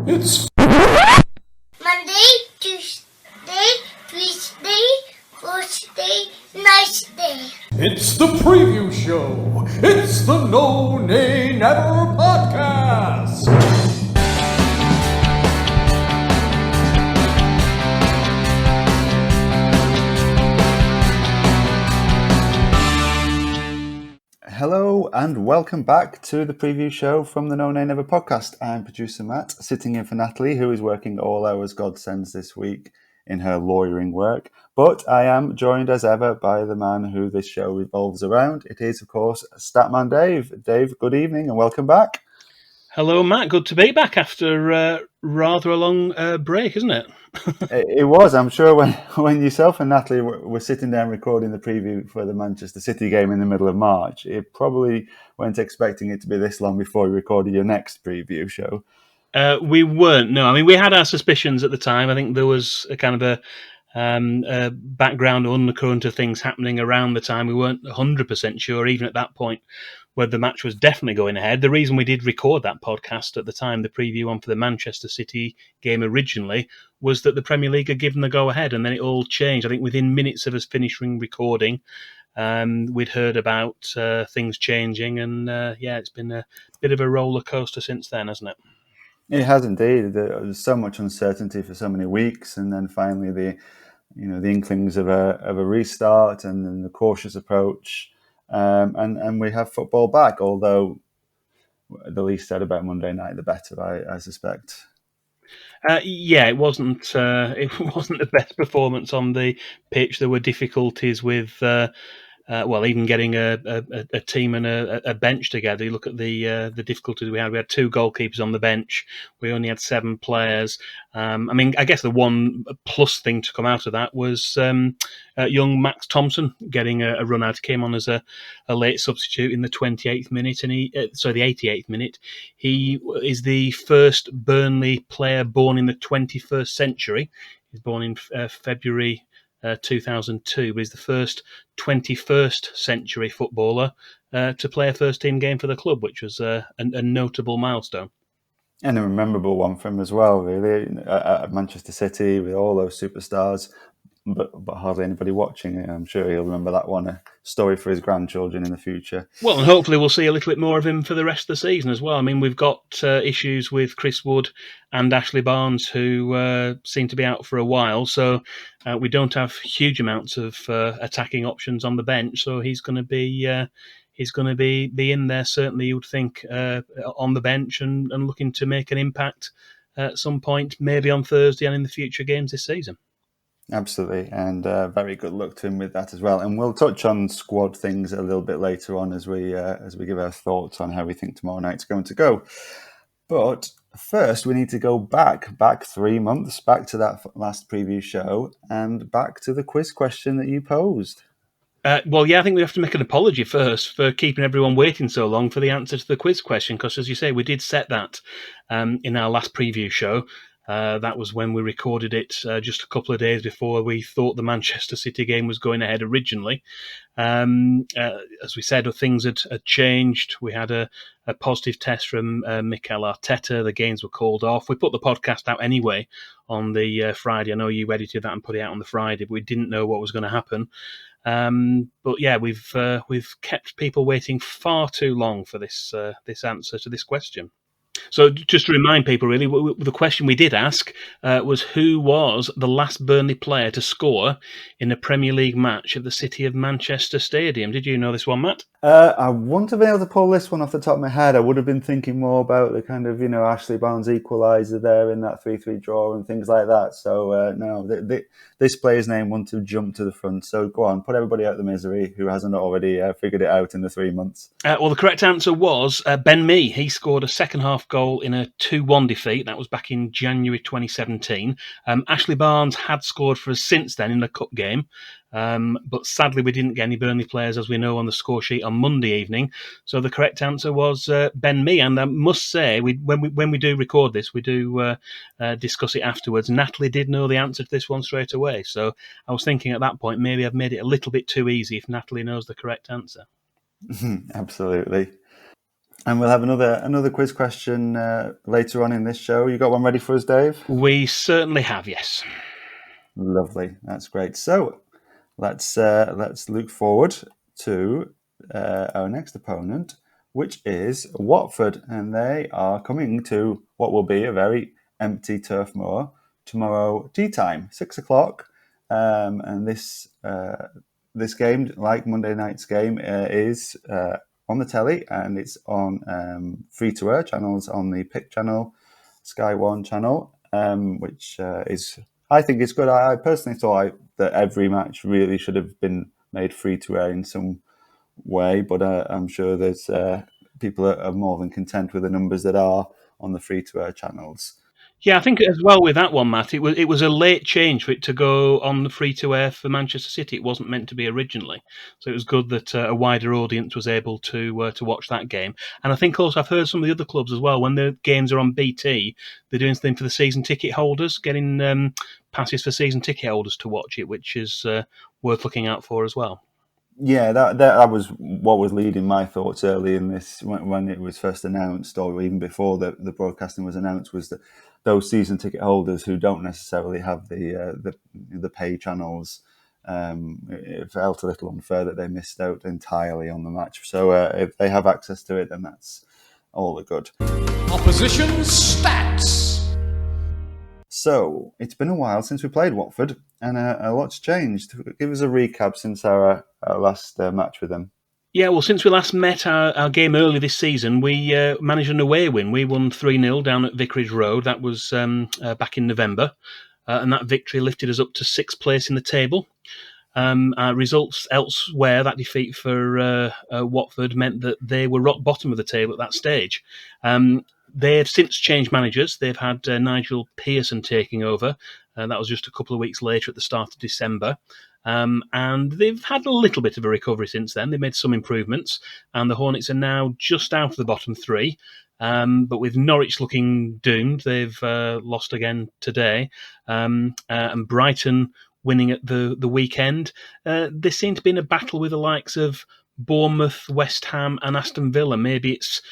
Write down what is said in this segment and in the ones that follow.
It's Monday, Tuesday, Wednesday, Thursday, Thursday. It's the preview show. It's the No Nay Never podcast. Hello and welcome back to the preview show from the No Nay Never podcast. I'm producer Matt, sitting in for Natalie, who is working all hours God sends this week in her lawyering work. But I am joined as ever by the man who this show revolves around. It is, of course, Statman Dave. Dave, good evening and welcome back. Hello, Matt. Good to be back after rather a long break, isn't it? It was, I'm sure, when yourself and Natalie were sitting down recording the preview for the Manchester City game in the middle of March, you probably weren't expecting it to be this long before you recorded your next preview show. We weren't, no. I mean, we had our suspicions at the time. I think there was a kind of a background undercurrent of things happening around the time. We weren't 100% sure, even at that point, whether the match was definitely going ahead. The reason we did record that podcast at the time, the preview one for the Manchester City game originally, was that the Premier League had given the go-ahead, and then it all changed. I think within minutes of us finishing recording, we'd heard about things changing, and it's been a bit of a roller coaster since then, hasn't it? It has indeed. There was so much uncertainty for so many weeks, and then finally the inklings of a restart, and then the cautious approach, and we have football back. Although the least said about Monday night, the better, I suspect. It wasn't. It wasn't the best performance on the pitch. There were difficulties with. Even getting a team and a bench together. You look at the difficulties we had. We had two goalkeepers on the bench. We only had 7 players. I guess the one plus thing to come out of that was young Max Thompson getting a run out. He came on as a late substitute in the 28th minute, and the 88th minute. He is the first Burnley player born in the 21st century. He's born in February 2002, but he's the first 21st century footballer to play a first team game for the club, which was a notable milestone. And a memorable one for him as well, really, at Manchester City with all those superstars, but hardly anybody watching it. I'm sure he'll remember that one, a story for his grandchildren in the future. Well, and hopefully we'll see a little bit more of him for the rest of the season as well. I mean, we've got issues with Chris Wood and Ashley Barnes, who seem to be out for a while, so we don't have huge amounts of attacking options on the bench, so he's going to be in there, certainly, you would think, on the bench and looking to make an impact at some point, maybe on Thursday and in the future games this season. Absolutely, and very good luck to him with that as well. And we'll touch on squad things a little bit later on as we give our thoughts on how we think tomorrow night's going to go. But first, we need to go back 3 months, back to that last preview show, and back to the quiz question that you posed. I think we have to make an apology first for keeping everyone waiting so long for the answer to the quiz question, because, as you say, we did set that in our last preview show. That was when we recorded it just a couple of days before we thought the Manchester City game was going ahead originally. As we said, things had changed. We had a positive test from Mikel Arteta. The games were called off. We put the podcast out anyway on the Friday. I know you edited that and put it out on the Friday, but we didn't know what was going to happen. We've kept people waiting far too long for this answer to this question. So just to remind people, really, the question we did ask was who was the last Burnley player to score in a Premier League match at the City of Manchester Stadium. Did you know this one, Matt? I wouldn't have been able to pull this one off the top of my head. I would have been thinking more about the kind of, Ashley Barnes equaliser there in that 3-3 draw and things like that. So, no, this player's name wouldn't have jumped to the front. So go on, put everybody out of the misery who hasn't already figured it out in the 3 months. The correct answer was Ben Mee. He scored a second-half goal in a 2-1 defeat. That was back in January 2017. Ashley Barnes had scored for us since then in the cup game. But sadly, we didn't get any Burnley players, as we know, on the score sheet on Monday evening. So the correct answer was Ben Mee. And I must say, when we do record this, we do discuss it afterwards. Natalie did know the answer to this one straight away. So I was thinking at that point, maybe I've made it a little bit too easy if Natalie knows the correct answer. Absolutely. And we'll have another quiz question later on in this show. You got one ready for us, Dave? We certainly have, yes. Lovely, that's great. So let's look forward to our next opponent, which is Watford, and they are coming to what will be a very empty Turf Moor tomorrow tea time, 6 o'clock. And this game, like Monday night's game, is on the telly, and it's on free-to-air channels on the Pick channel, Sky One channel, which is, I think it's good. I personally thought that every match really should have been made free-to-air in some way, but I'm sure there's people are more than content with the numbers that are on the free-to-air channels. Yeah, I think as well with that one, Matt, it was a late change for it to go on the free to air for Manchester City. It wasn't meant to be originally, so it was good that a wider audience was able to watch that game. And I think also I've heard some of the other clubs as well, when the games are on BT, they're doing something for the season ticket holders, getting passes for season ticket holders to watch it, which is worth looking out for as well. Yeah, that was what was leading my thoughts early in this when it was first announced, or even before the broadcasting was announced, was that those season ticket holders who don't necessarily have the pay channels, it felt a little unfair that they missed out entirely on the match. So if they have access to it, then that's all the good. Opposition stats. So it's been a while since we played Watford, and a lot's changed. Give us a recap since our last match with them. Yeah, well, since we last met our game early this season, we managed an away win. We won 3-0 down at Vicarage Road. That was back in November, and that victory lifted us up to sixth place in the table. Our results elsewhere, that defeat for Watford meant that they were rock bottom of the table at that stage. They've since changed managers. They've had Nigel Pearson taking over. That was just a couple of weeks later at the start of December. And they've had a little bit of a recovery since then. They've made some improvements, and the Hornets are now just out of the bottom three. But with Norwich looking doomed, they've lost again today. And Brighton winning at the weekend. They seem to be in a battle with the likes of Bournemouth, West Ham, and Aston Villa. Maybe it's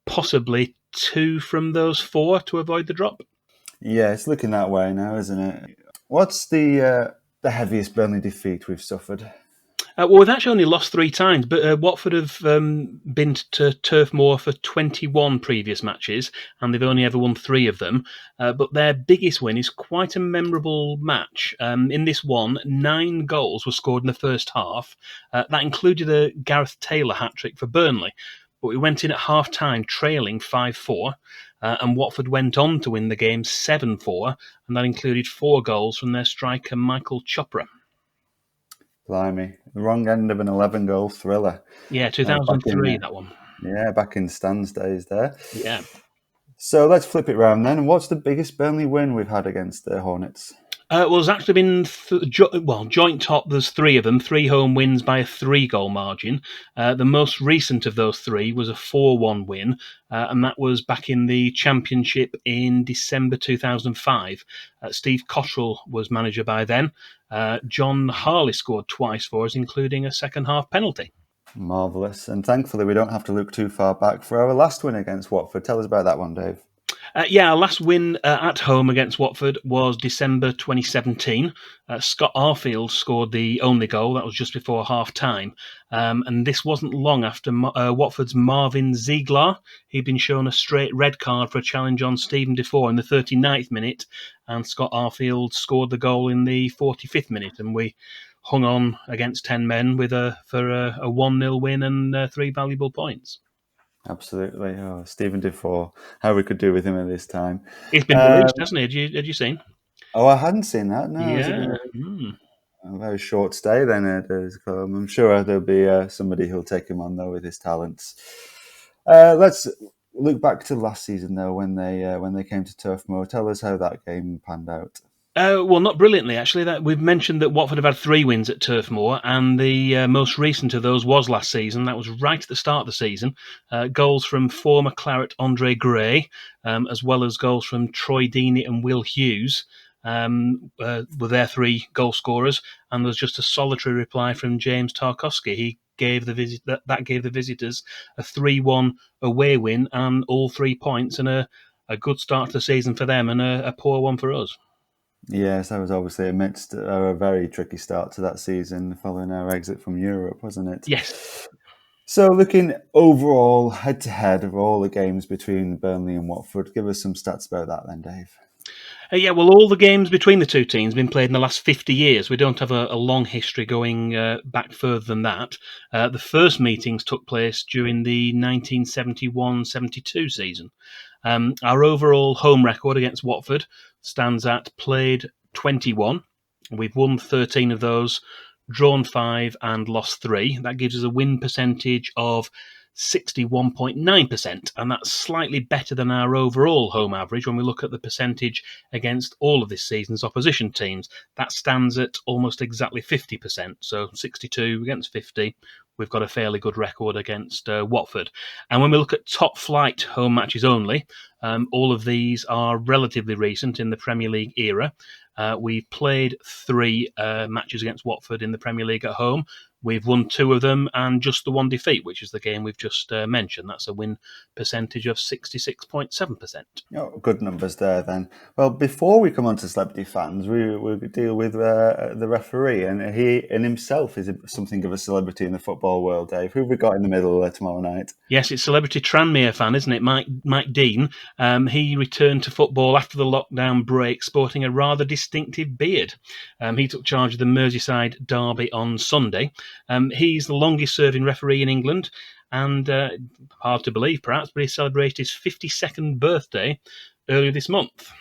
possibly 2 from those 4 to avoid the drop. Yeah, it's looking that way now, isn't it? What's the heaviest Burnley defeat we've suffered? Well, we've actually only lost 3 times, but Watford have been to Turf Moor for 21 previous matches, and they've only ever won 3 of them. But their biggest win is quite a memorable match. In this one, 9 goals were scored in the first half. That included a Gareth Taylor hat-trick for Burnley. But we went in at half-time trailing 5-4, and Watford went on to win the game 7-4, and that included 4 goals from their striker Michael Chopra. Blimey, the wrong end of an 11-goal thriller. Yeah, 2003, that one. Yeah, back in Stan's days there. Yeah. So let's flip it round then. What's the biggest Burnley win we've had against the Hornets? Well, there's actually been joint top. There's 3 of them, 3 home wins by a 3-goal margin. The most recent of those 3 was a 4-1 win, and that was back in the Championship in December 2005. Steve Cottrell was manager by then. John Harley scored twice for us, including a second-half penalty. Marvellous. And thankfully we don't have to look too far back for our last win against Watford. Tell us about that one, Dave. Our last win at home against Watford was December 2017. Scott Arfield scored the only goal. That was just before half-time. And this wasn't long after Watford's Marvin Ziegler. He'd been shown a straight red card for a challenge on Stephen Defoe in the 39th minute, and Scott Arfield scored the goal in the 45th minute, and we hung on against 10 men for a 1-0 win and 3 valuable points. Absolutely. Oh, Stephen Defoe. How we could do with him at this time. He's been released, hasn't he? Had you seen? Oh, I hadn't seen that. No, Yeah. A very short stay then at Cologne. I'm sure there'll be somebody who'll take him on though with his talents. Let's look back to last season though, when they came to Turf Moor. Tell us how that game panned out. Well, not brilliantly, actually. We've mentioned that Watford have had 3 wins at Turf Moor, and the most recent of those was last season. That was right at the start of the season. Goals from former Claret Andre Gray, as well as goals from Troy Deeney and Will Hughes. were their 3 goal scorers, and there was just a solitary reply from James Tarkowski. He gave that gave the visitors a 3-1 away win and all 3 points, and a good start to the season for them and a poor one for us. Yes, that was obviously amidst a very tricky start to that season following our exit from Europe, wasn't it? Yes. So looking overall, head-to-head of all the games between Burnley and Watford, give us some stats about that then, Dave. Yeah, well, all the games between the two teams have been played in the last 50 years. We don't have a long history going back further than that. The first meetings took place during the 1971-72 season. Our overall home record against Watford stands at played 21. We've won 13 of those, drawn 5 and lost 3. That gives us a win percentage of 61.9%, and that's slightly better than our overall home average when we look at the percentage against all of this season's opposition teams. That stands at almost exactly 50%, so 62 against 50. We've got a fairly good record against Watford. And when we look at top flight home matches only, all of these are relatively recent in the Premier League era. We've played 3 matches against Watford in the Premier League at home. We've won 2 of them and just the 1 defeat, which is the game we've just mentioned. That's a win percentage of 66.7%. Oh, good numbers there then. Well, before we come on to celebrity fans, we'll deal with the referee, and he in himself is something of a celebrity in the football world, Dave. Who have we got in the middle tomorrow night? Yes, it's celebrity Tranmere fan, isn't it? Mike Dean. He returned to football after the lockdown break, sporting a rather distinctive beard. He took charge of the Merseyside derby on Sunday. He's the longest-serving referee in England, and hard to believe, perhaps, but he celebrated his 52nd birthday earlier this month.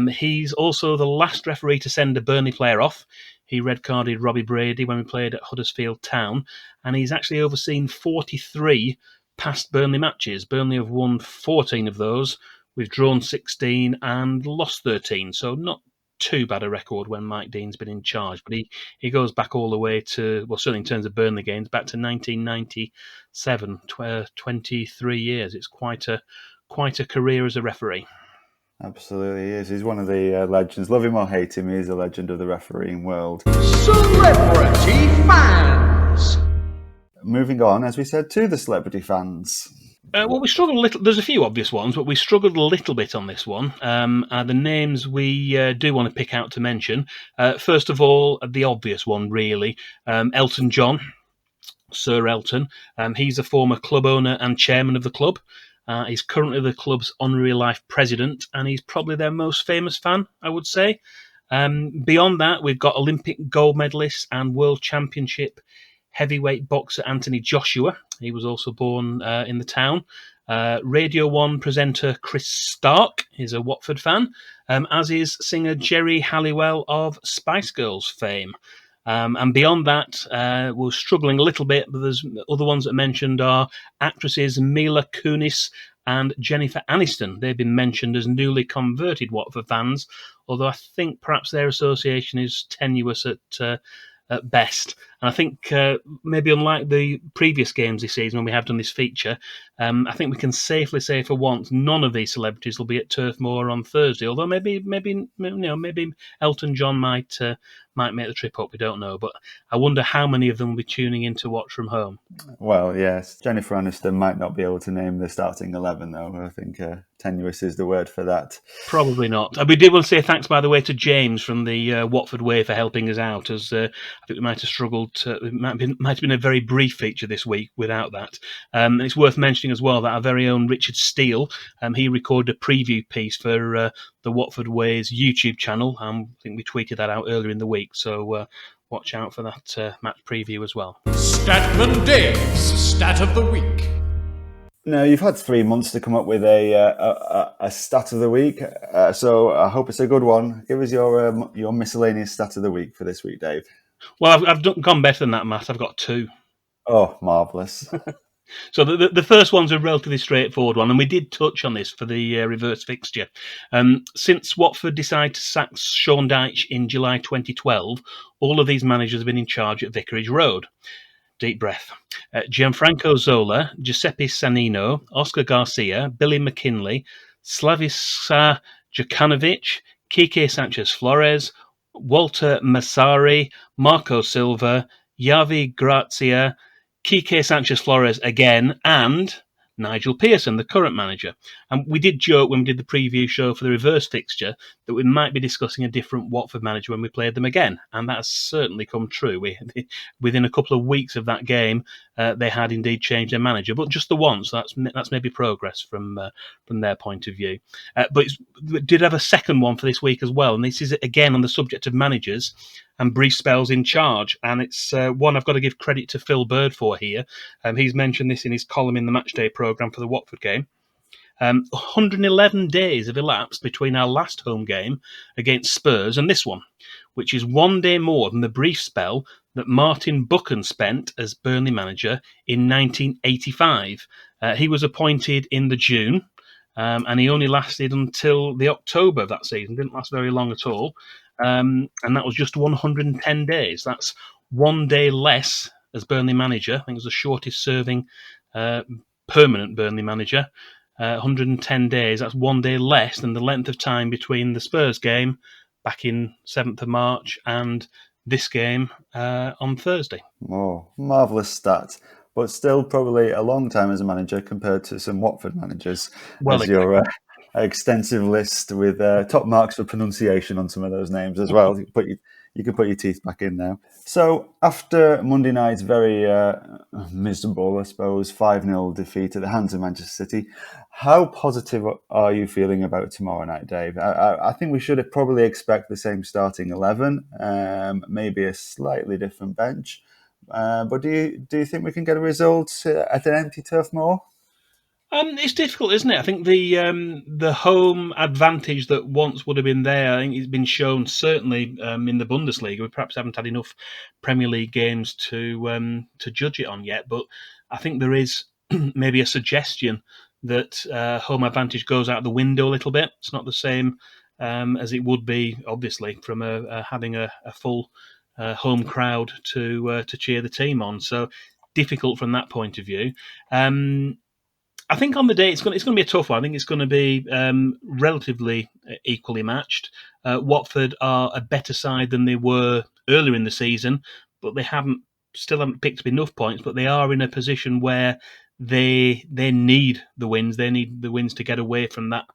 He's also the last referee to send a Burnley player off. He red-carded Robbie Brady when we played at Huddersfield Town, and he's actually overseen 43 past Burnley matches. Burnley have won 14 of those. We've drawn 16 and lost 13, so not too bad a record when Mike Dean's been in charge. But he goes back all the way to, well, certainly in terms of Burnley games, back to 1997, 23 years. It's quite a career as a referee. Absolutely, he is. He's one of the legends. Love him or hate him, he's a legend of the refereeing world. Celebrity fans! Moving on, as we said, to the celebrity fans. Well, we struggled a little. There's a few obvious ones, but we struggled a little bit on this one. The names we do want to pick out to mention. First of all, the obvious one, really, Elton John, Sir Elton. He's a former club owner and chairman of the club. He's currently the club's honorary life president, and he's probably their most famous fan, I would say. Beyond that, we've got Olympic gold medalist and world championship heavyweight boxer Anthony Joshua. He was also born in the town. Radio 1 presenter Chris Stark is a Watford fan, as is singer Jerry Halliwell of Spice Girls fame. And beyond that, we're struggling a little bit, but there's other ones that mentioned are actresses Mila Kunis and Jennifer Aniston. They've been mentioned as newly converted Watford fans, although I think perhaps their association is tenuous at best. And I think maybe unlike the previous games this season when we have done this feature, I think we can safely say for once none of these celebrities will be at Turf Moor on Thursday. Although maybe Elton John might make the trip up. We don't know, but I wonder how many of them will be tuning in to watch from home. Well, yes, Jennifer Aniston might not be able to name the starting 11, though. I think tenuous is the word for that. Probably not. We did want to say thanks, by the way, to James from the Watford Way for helping us out, as I think we might have struggled. It might have been a very brief feature this week without that. And it's worth mentioning as well that our very own Richard Steele, he recorded a preview piece for the Watford Way's YouTube channel. I think we tweeted that out earlier in the week, so watch out for that match preview as well. Statman Dave's Stat of the Week. Now, you've had 3 months to come up with a stat of the week, so I hope it's a good one. Give us your miscellaneous stat of the week for this week, Dave. Well, I've gone better than that, Matt. I've got 2. Oh, marvellous. So the first one's a relatively straightforward one, and we did touch on this for the reverse fixture. Since Watford decided to sack Sean Dyche in July 2012, all of these managers have been in charge at Vicarage Road. Deep breath. Gianfranco Zola, Giuseppe Sannino, Oscar Garcia, Billy McKinley, Slaviša Jokanovic, Quique Sanchez-Flores, Walter Massari, Marco Silva, Yavi Grazia, Quique Sanchez-Flores again, and Nigel Pearson, the current manager. And we did joke when we did the preview show for the reverse fixture that we might be discussing a different Watford manager when we played them again. And that has certainly come true. Within a couple of weeks of that game, they had indeed changed their manager, but just the once. That's maybe progress from their point of view. But we did have a second one for this week as well. And this is again on the subject of managers and brief spells in charge. And it's one I've got to give credit to Phil Bird for here. He's mentioned this in his column in the Matchday programme for the Watford game. 111 days have elapsed between our last home game against Spurs and this one, which is one day more than the brief spell that Martin Buchan spent as Burnley manager in 1985. He was appointed in the June, and he only lasted until the October of that season. Didn't last very long at all. And that was just 110 days. That's one day less as Burnley manager. I think it was the shortest serving permanent Burnley manager. 110 days, that's one day less than the length of time between the Spurs game back in 7th of March and this game on Thursday. Oh, marvellous stat. But still probably a long time as a manager compared to some Watford managers. Well, as your extensive list with top marks for pronunciation on some of those names as well. You can put your teeth back in now. So after Monday night's very miserable, I suppose, 5-0 defeat at the hands of Manchester City, how positive are you feeling about tomorrow night, Dave? I think we should probably expect the same starting 11, maybe a slightly different bench. But do you think we can get a result at an empty Turf Moor? It's difficult, isn't it? I think the home advantage that once would have been there, I think it's been shown certainly in the Bundesliga. We perhaps haven't had enough Premier League games to judge it on yet, but I think there is maybe a suggestion that home advantage goes out the window a little bit. It's not the same as it would be, obviously, from having a full home crowd to cheer the team on. So difficult from that point of view. I think on the day it's going to be a tough one. I think it's going to be relatively equally matched. Watford are a better side than they were earlier in the season, but they still haven't picked up enough points. But they are in a position where they need the wins. They need the wins to get away from that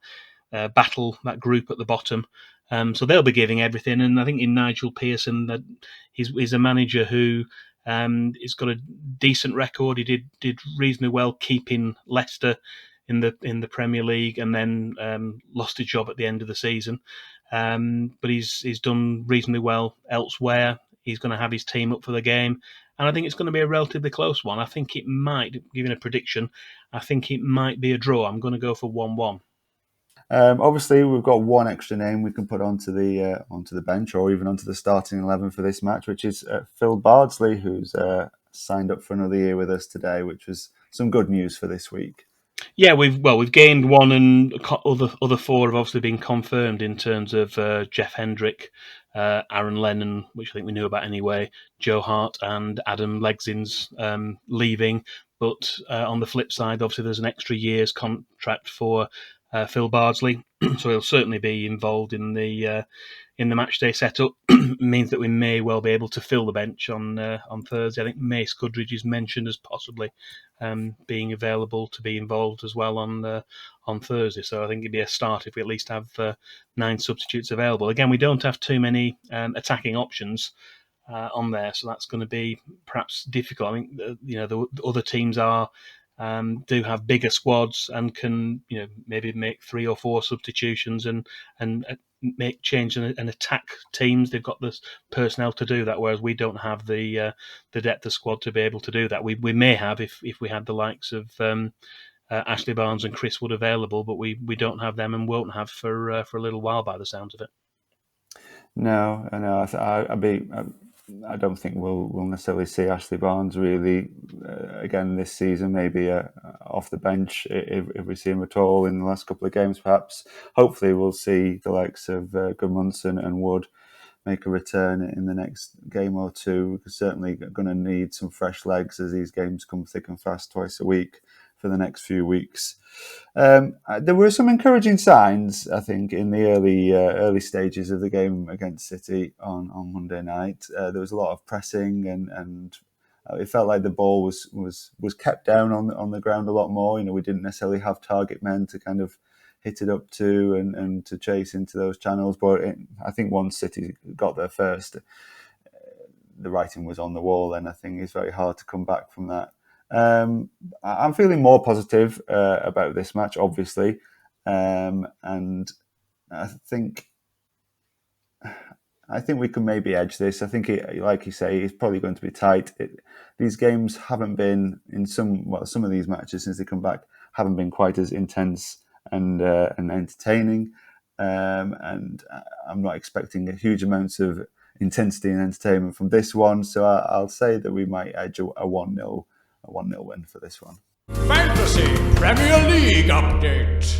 battle, that group at the bottom. So they'll be giving everything. And I think in Nigel Pearson, that he's a manager who he's got a decent record. He did reasonably well keeping Leicester in the Premier League, and then lost his job at the end of the season. But he's done reasonably well elsewhere. He's going to have his team up for the game, and I think it's going to be a relatively close one. I think it might, giving a prediction, I think it might be a draw. I'm going to go for 1-1. Obviously, we've got one extra name we can put onto the bench or even onto the starting 11 for this match, which is Phil Bardsley, who's signed up for another year with us today, which was some good news for this week. Yeah, we've gained one, and other four have obviously been confirmed in terms of Jeff Hendrick, Aaron Lennon, which I think we knew about anyway, Joe Hart, and Adam Legzin's leaving. But on the flip side, obviously there's an extra year's contract for Phil Bardsley, so he'll certainly be involved in the matchday setup. Means that we may well be able to fill the bench on Thursday. I think Mace Goodridge is mentioned as possibly being available to be involved as well on Thursday. So I think it'd be a start if we at least have 9 substitutes available. Again, we don't have too many attacking options on there, so that's going to be perhaps difficult. I think the other teams do have bigger squads and can maybe make 3 or 4 substitutions and make change and attack teams. They've got the personnel to do that, whereas we don't have the depth of squad to be able to do that. We may have if we had the likes of Ashley Barnes and Chris Wood available, but we don't have them and won't have for a little while by the sounds of it. No. I don't think we'll necessarily see Ashley Barnes really again this season. Maybe off the bench if we see him at all in the last couple of games, perhaps. Hopefully, we'll see the likes of Gudmundsson and Wood make a return in the next game or two. We're certainly going to need some fresh legs as these games come thick and fast twice a week for the next few weeks. There were some encouraging signs, I think, in the early stages of the game against City on Monday night. There was a lot of pressing, and it felt like the ball was kept down on the ground a lot more. We didn't necessarily have target men to kind of hit it up to and to chase into those channels. But I think once City got there first, the writing was on the wall, and I think it's very hard to come back from that. I'm feeling more positive about this match, obviously, and I think we can maybe edge this. I think, like you say, it's probably going to be tight. These games haven't been some of these matches since they come back haven't been quite as intense and entertaining, and I'm not expecting a huge amounts of intensity and entertainment from this one. So I'll say that we might edge a 1-0 win for this one. Fantasy Premier League update.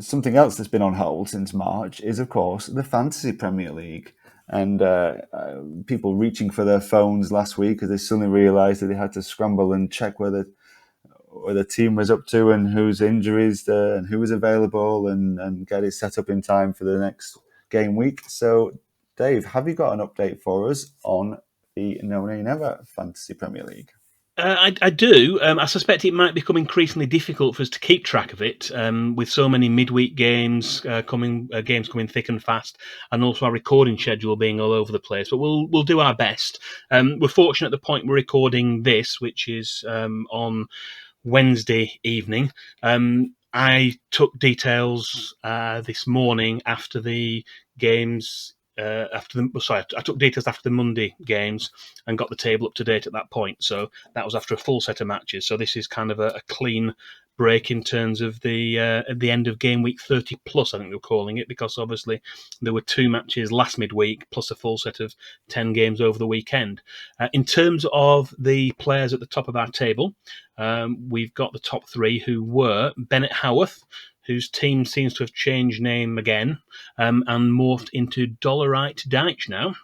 Something else that's been on hold since March is, of course, the Fantasy Premier League. And people reaching for their phones last week as they suddenly realised that they had to scramble and check where the team was up to and whose injuries and who was available and get it set up in time for the next game week. So, Dave, have you got an update for us on the No Nay Never Fantasy Premier League? I do. I suspect it might become increasingly difficult for us to keep track of it, with so many midweek games coming thick and fast, and also our recording schedule being all over the place. But we'll do our best. We're fortunate at the point we're recording this, which is on Wednesday evening. I took details this morning after the games. I took details after the Monday games and got the table up to date at that point. So that was after a full set of matches. So this is kind of a clean break in terms of the end of game week 30 plus, I think they were calling it, because obviously there were 2 matches last midweek plus a full set of 10 games over the weekend. In terms of the players at the top of our table, we've got the top 3 who were Bennett Howarth, whose team seems to have changed name again and morphed into Dollarite Deitch now.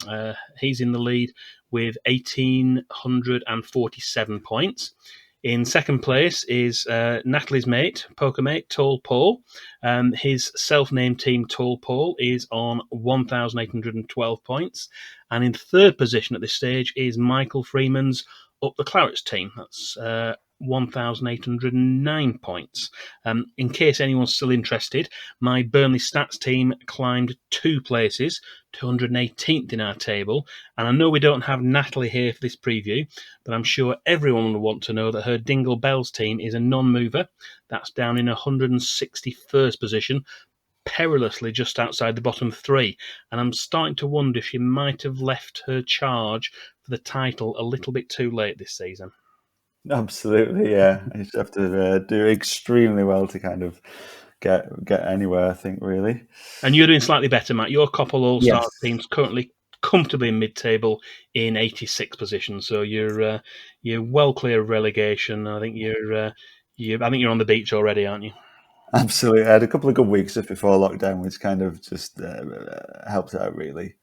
He's in the lead with 1,847 points. In second place is Natalie's mate, poker mate, Tall Paul. His self-named team, Tall Paul, is on 1,812 points. And in third position at this stage is Michael Freeman's Up the Clarets team. That's 1,809 points. In case anyone's still interested, my Burnley stats team climbed 2 places, 218th in our table. And I know we don't have Natalie here for this preview, but I'm sure everyone will want to know that her Dingle Bells team is a non-mover. That's down in 161st position, perilously just outside the bottom 3. And I'm starting to wonder if she might have left her charge for the title a little bit too late this season. Absolutely, yeah. You just have to do extremely well to kind of get anywhere, I think, really. And you're doing slightly better, Matt. Your Coppell All-Star team's currently comfortably in mid-table in 86th position, so you're well clear of relegation. I think you're on the beach already, aren't you? Absolutely. I had a couple of good weeks just before lockdown, which kind of just helped out, really.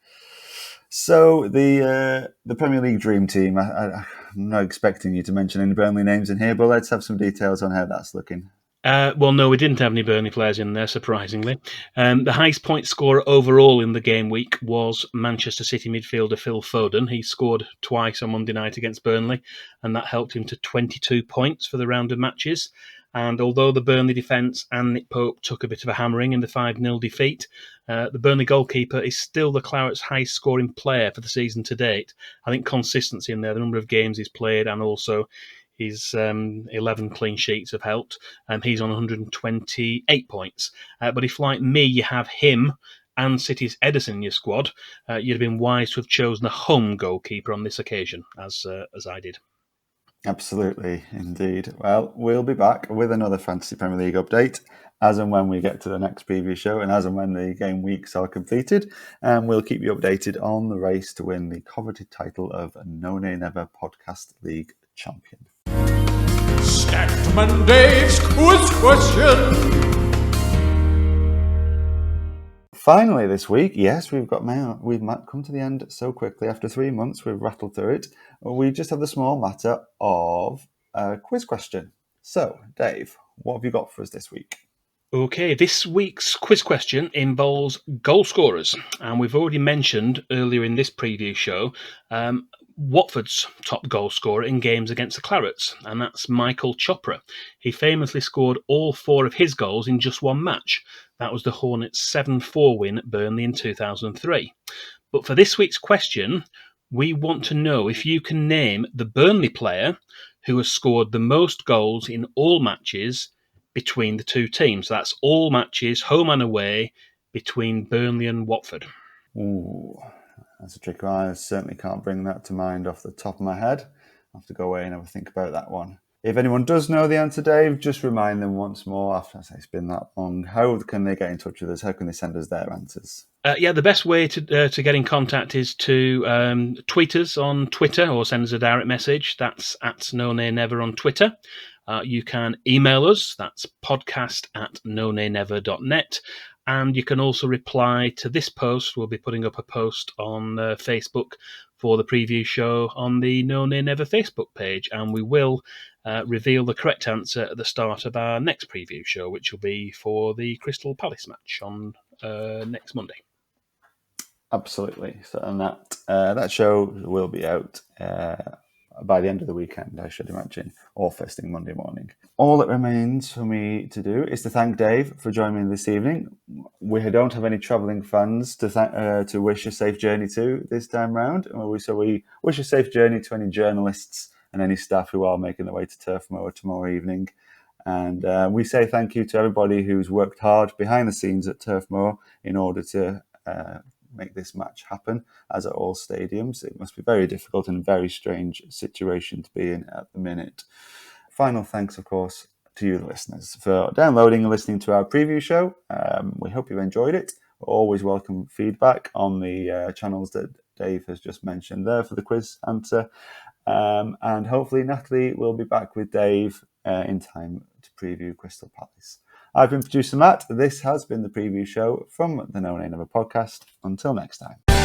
So the Premier League Dream Team, I'm not expecting you to mention any Burnley names in here, but let's have some details on how that's looking. Well, no, we didn't have any Burnley players in there, surprisingly. The highest point scorer overall in the game week was Manchester City midfielder Phil Foden. He scored twice on Monday night against Burnley, and that helped him to 22 points for the round of matches. And although the Burnley defence and Nick Pope took a bit of a hammering in the 5-0 defeat, the Burnley goalkeeper is still the Clarets' highest scoring player for the season to date. I think consistency in there, the number of games he's played, and also his 11 clean sheets have helped. He's on 128 points. But if, like me, you have him and City's Ederson in your squad, you'd have been wise to have chosen a home goalkeeper on this occasion, as I did. Absolutely, indeed. Well, we'll be back with another Fantasy Premier League update as and when we get to the next preview show and as and when the game weeks are completed. And we'll keep you updated on the race to win the coveted title of No Nay Never Podcast League champion. Statman Dave's quiz question. Finally this week, yes, we've come to the end so quickly. After 3 months, we've rattled through it. We just have the small matter of a quiz question. So, Dave, what have you got for us this week? Okay, this week's quiz question involves goal scorers, and we've already mentioned earlier in this preview show Watford's top goal scorer in games against the Clarets, and that's Michael Chopra. He famously scored all 4 of his goals in just one match. That was the Hornets' 7-4 win at Burnley in 2003. But for this week's question, we want to know if you can name the Burnley player who has scored the most goals in all matches between the two teams. That's all matches, home and away, between Burnley and Watford. Ooh, that's a tricky one. I certainly can't bring that to mind off the top of my head. I'll have to go away and have a think about that one. If anyone does know the answer, Dave, just remind them once more, after I say it's been that long, how can they get in touch with us? How can they send us their answers? The best way to get in contact is to tweet us on Twitter or send us a direct message. That's at No Nay Never on Twitter. You can email us. That's podcast@nonaynever.net. And you can also reply to this post. We'll be putting up a post on Facebook for the preview show on the No Nay Never Facebook page. And we will reveal the correct answer at the start of our next preview show, which will be for the Crystal Palace match on next Monday. Absolutely. So, and that show will be out by the end of the weekend, I should imagine, or first thing Monday morning. All that remains for me to do is to thank Dave for joining me this evening. We don't have any travelling fans to wish a safe journey to this time round, so we wish a safe journey to any journalists and any staff who are making their way to Turf Moor tomorrow evening. And we say thank you to everybody who's worked hard behind the scenes at Turf Moor in order to make this match happen, as at all stadiums. It must be very difficult and a very strange situation to be in at the minute. Final thanks, of course, to you, the listeners, for downloading and listening to our preview show. We hope you enjoyed it. We always welcome feedback on the channels that Dave has just mentioned there for the quiz answer. And hopefully Natalie will be back with Dave in time to preview Crystal Palace. I've been producer Matt. This has been the preview show from the No Nay Never podcast. Until next time.